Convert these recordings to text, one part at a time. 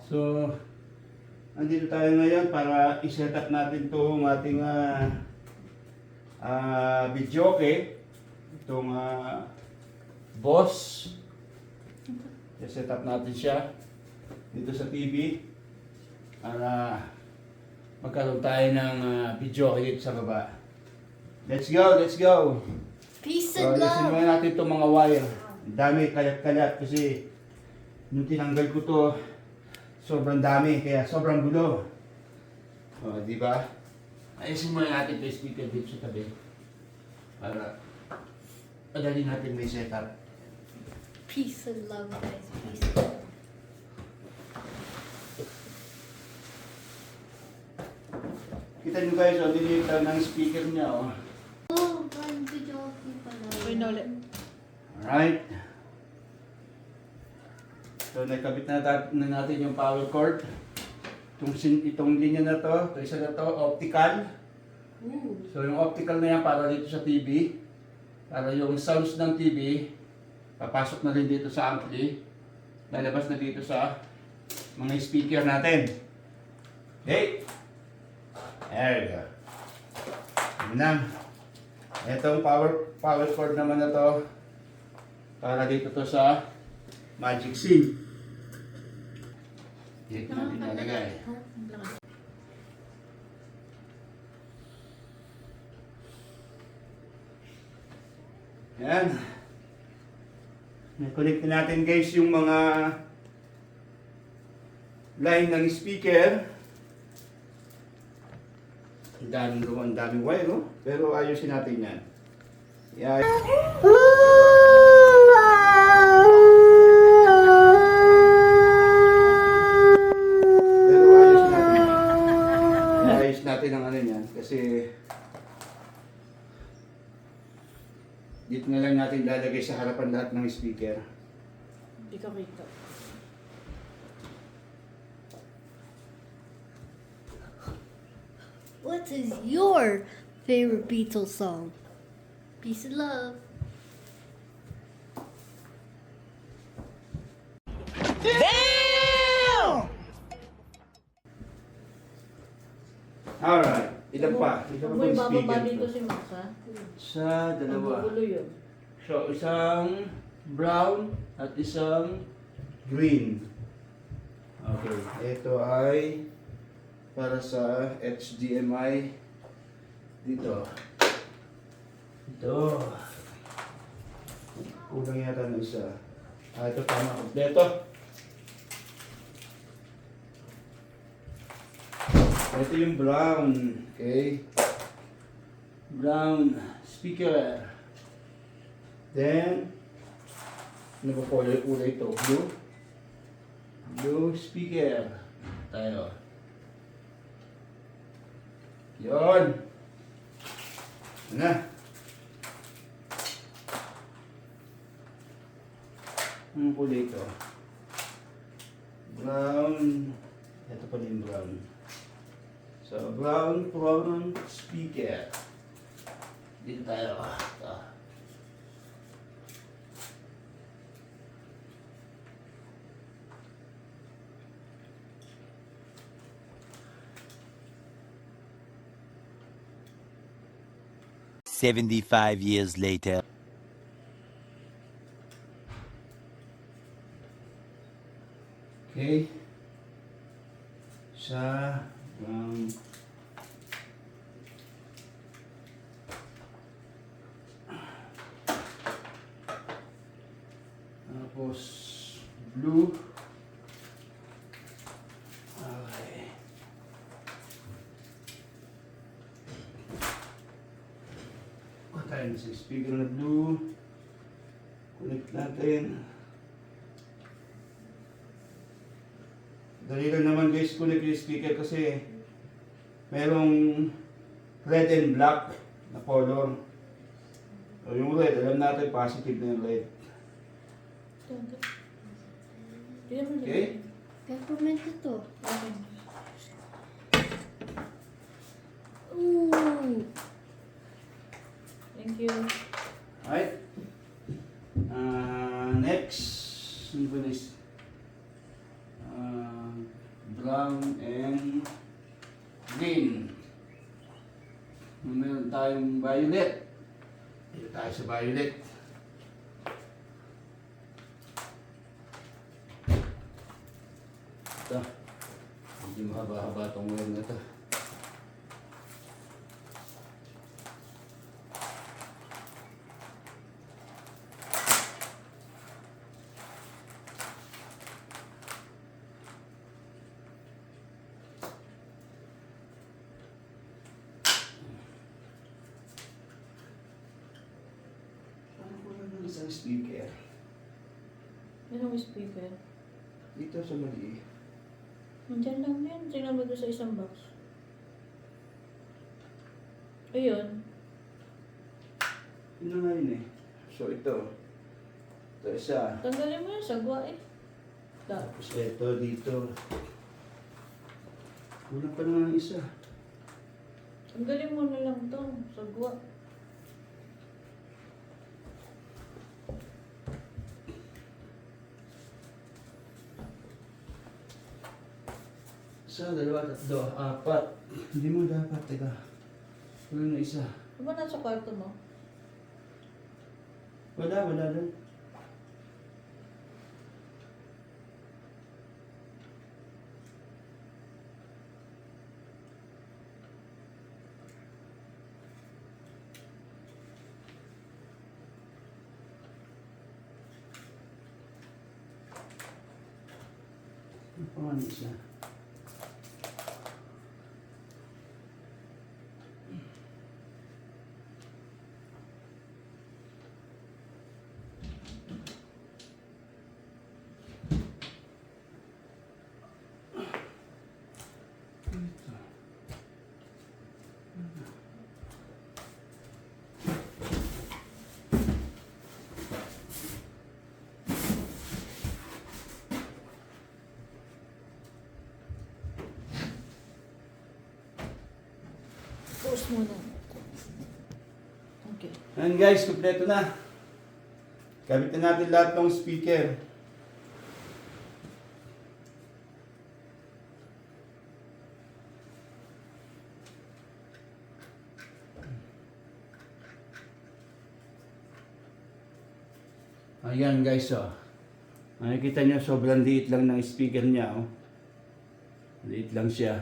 So, andito tayo ngayon para i-set up natin itong ating videoke. Itong boss. I-set up natin siya dito sa TV para magkaroon tayo ng videoke dito sa baba. Let's go, let's go! Peace So, and alisin love. muna natin itong mga wire. Ang dami, kalat-kalat kasi nung tinanggal ko to, sobrang dami, kaya sobrang gulo. O, di ba? Ayusin muna natin ito speaker dito sa tabi. Para madali natin may setup. Peace and love, guys. Peace and love. Kita nyo guys, o, dinilitan ng speaker niya. O. Oh, parang video pala. Uy, naulit. Alright. So, nakabit na natin yung power cord. Itong linya na to, ito isa na to, optical. So, yung optical na yan para dito sa TV. Para yung sounds ng TV, papasok na rin dito sa ampli. Lalabas na dito sa mga speaker natin. Okay? There we go. Yun na. Itong power cord naman na to, para dito to sa Magic Sim. Dito natin nalagay. Yan. Na-connect na natin guys yung mga line ng speaker. Ang daming wire, no? Pero ayusin natin yan. Yan. Pero ayusin natin yan. Ayos natin ang ano yan. Kasi dito na lang natin lalagay sa harapan lahat ng speaker. Hindi ka kita. What is your favorite Beatles song? Peace and love. Alright. Ilan pa? Ilan pa Uy, yung bababa speaker dito ko? si Max, ha? Isa, dalawa. Magulo yun. So, isang brown at isang green. Okay. Ito ay para sa HDMI dito. Ito. Kulang yata ng isa. Ito tama. Kompleto. Ito yung brown. Okay. Brown speaker. Then, ano ba kulay ito? Blue? Blue speaker. Tayo. Yun. Ano na? Anong kulay ito? Brown. Ito pa din brown. So, brown speaker. Dito tayo. Ito. "75 years later." Okay. Sa tapos blue. Okay. Tayo sa speaker na blue. Connect natin. Dali lang naman guys connect yung speaker kasi merong red and black na color. So yung red, alam natin positive na yung red. Okay? Peppermint ito. Okay. Ooh. Thank you. Alright. Next, ano ba this? tayong violet. Dito tayo sa violet. Ito. Hindi mahaba-haba itong wire na ito. Ano ko lang ng isang speaker? Yan ang speaker. Dito sa mali. Nandiyan lang yan. Tingnan mo doon sa isang box. Ayun. Yun na nga yun eh. So ito. Ito isa. Tanggalin mo yan. Sagwa eh. Da. Tapos ito dito. Kulang pa naman ng isa. Tanggalin mo na lang to. Sagwa. Isa, dalawa, tatlo, apat. Hindi mo dapat, teka. Kulang na isa. Ano ba nasa kwarto mo? Wala lang. Ano pa nga na isa? Post muna. Okay. Ayan guys, kompleto na. Kabit na natin lahat ng speaker. Ayan guys, oh. Makikita nyo, sobrang liit lang ng speaker niya, oh. Liit lang siya.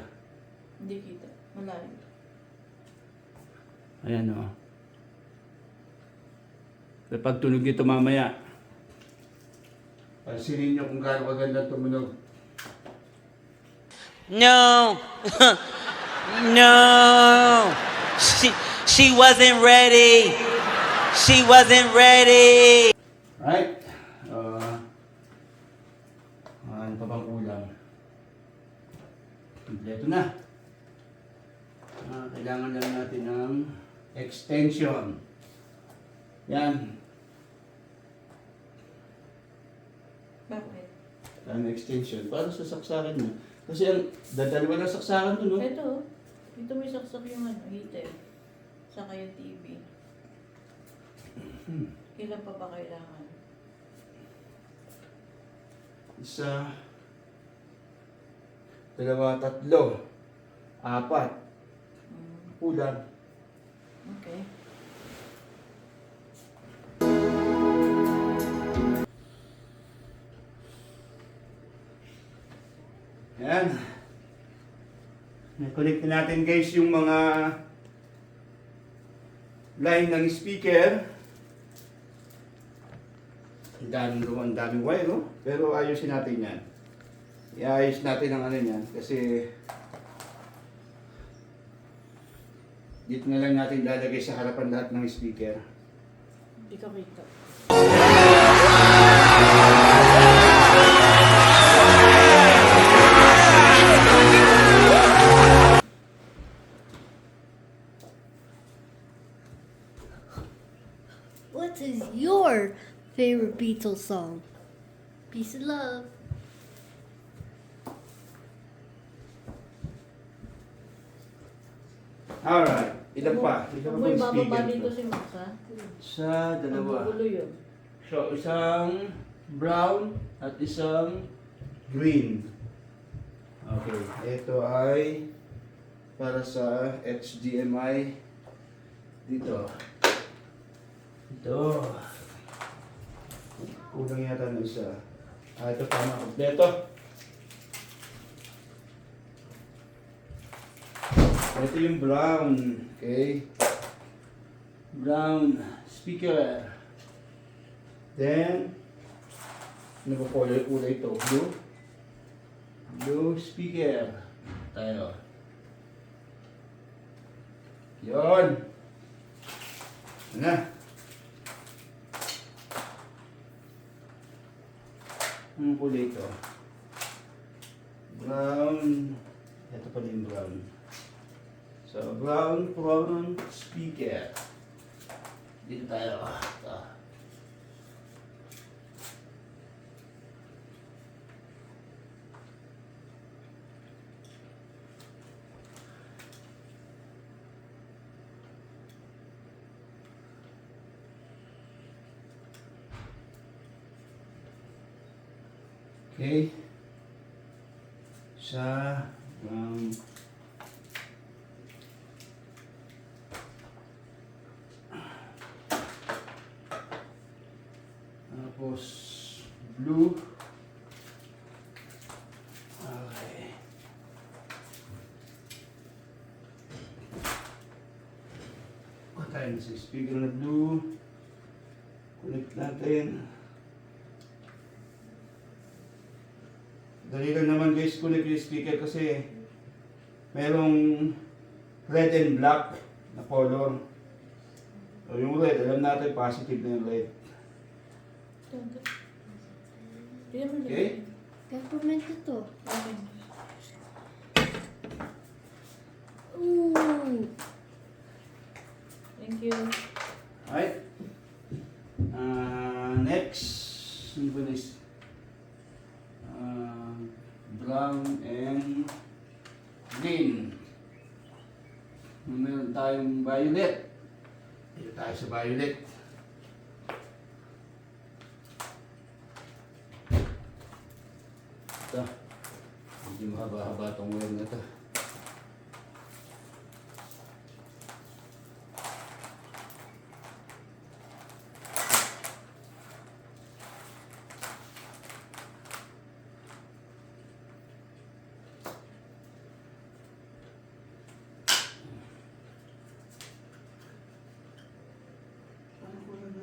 Hindi kita. Malayo. Ayan, oh. So, pag tunog nito mamaya, pansinin nyo kung gaano kaganda tumunog. No! No! She wasn't ready! She wasn't ready! Right? Ano pa bang kulang? Kompleto na. Kailangan lang natin ng extension. Yan. Bakit? Ang extension. Para sa saksakan mo. Kasi ang dadaliwa ng saksakan to, no? Ito. Ito may saksak yung ano, heater. Saka yung TV. Ilan pa ba kailangan? Isa, dalawa, tatlo, apat. Kulang. Okay. Yan. Na-connect na natin guys yung mga line ng speaker. Ang daming wire, no? Pero ayusin natin yan. I-ayos natin ang ano yan kasi dito na lang natin lalagay sa harapan lahat ng speaker. Hindi ka kita. What is your favorite Beatles song? Peace and love. Alright. Ilan pa? Ilan pa Huwag mo yung ibababa speaker? dito si Max, ha? Isa, dalawa. Magugulo yun. So, isang brown at isang green. Okay. Ito ay para sa HDMI Dito. Ito. Kulang yata ng isa. Ito tama. Kompleto. Ito yung brown. Okay. Brown speaker. Then, ano ba kulay ito? Blue? Blue speaker. Tayo. Yun. Ano? Anong kulay ito? Brown. Ito pala yung brown. So, brown speaker. Dito tayo. Ito. Okay. Sa tapos blue. Okay. Patayin sa speaker na blue. Connect natin. Dali lang naman guys, connect yung speaker kasi merong red and black na color. So yung red, alam natin positive na yung red. Okay? Peppermint ito. Okay. Ooh. Thank you. Alright. Next, ano ba this? Brown and green. Meron tayong violet. Dito tayo sa violet. Ito. Medyo mahaba-haba itong wire na ito.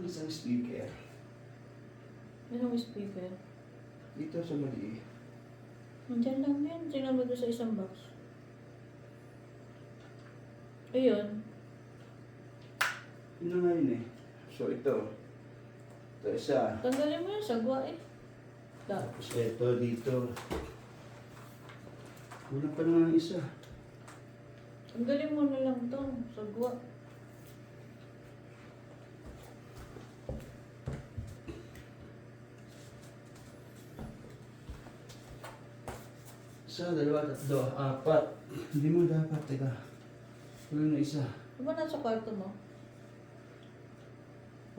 Isang speaker. Anong speaker? Dito sa mali. Nandiyan lang yan. Tingnan mo doon sa isang box. Ayun. Yun na nga yun eh. So ito. Ito isa. Tanggalin mo yan. Sagwa eh. Tapos ito dito. Kulang pa naman ang isa. Tanggalin mo na lang to. Sagwa. Isa, dalawa, tatlo, apat. Hindi mo dapat, teka. Kulang na isa. Ano ba nasa kwarto mo?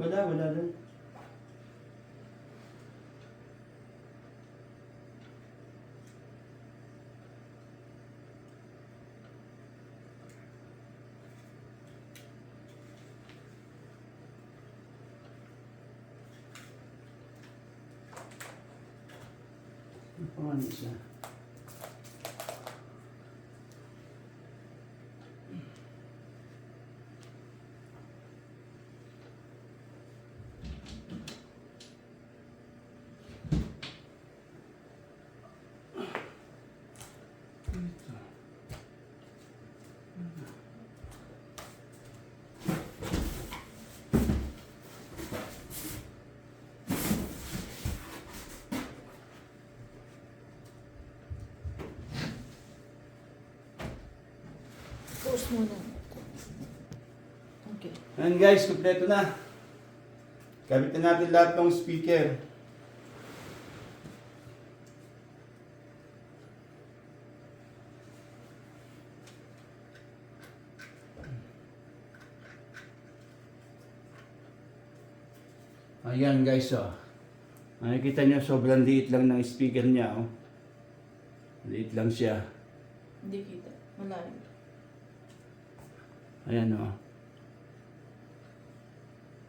Wala doon. Ano isa? Post mo na. Okay. Ayan guys, kompleto na. Gamitin natin lahat ng speaker. Ayan guys, oh. Nakikita nyo, sobrang liit lang ng speaker niya, oh. Liit lang siya. Hindi kita. Malayo. Ayan, oh.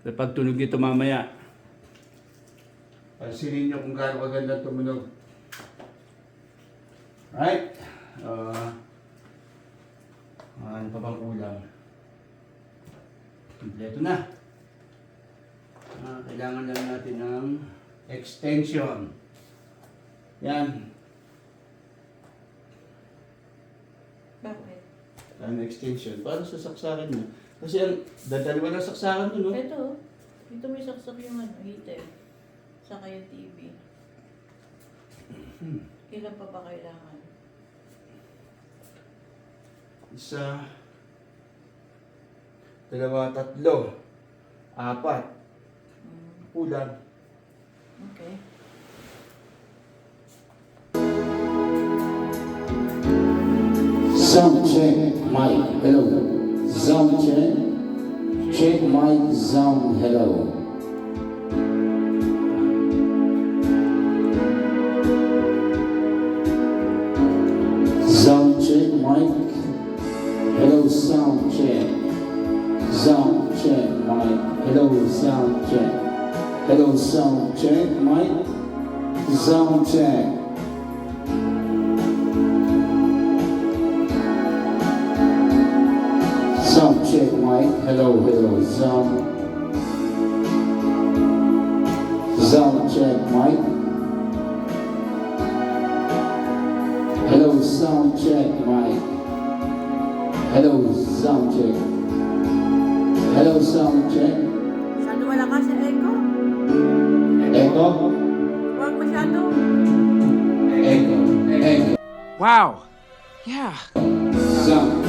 Sa pagtunog nito mamaya. Pansinin nyo kung gaano kaganda tumunog. Right? Ano pa bang kulang? Kompleto na. Kailangan lang natin ng extension. Yan. Bakit? Ang extension. Para sa saksakan mo. Kasi ang dadalawa na saksakan mo, no? Ito, dito may saksak yung heater. Saka yung TV. Ilan pa ba kailangan? Isa, dalawa, tatlo, apat. Kulang. Okay. Sound check, mic, hello. Sound check. Check mic, sound, hello. Sound check, mic. Hello, sound check. Sound check, mic. Hello, sound check. Hello, sound check, mic. Sound check. Sound check, mic. Hello, hello, sound. Sound check, mic. Hello, sound check, mic. Hello, sound check. Hello, sound check. Masyado malakas yung echo. Echo. Huwag masyado. Echo. Echo. Wow. Yeah. Sound.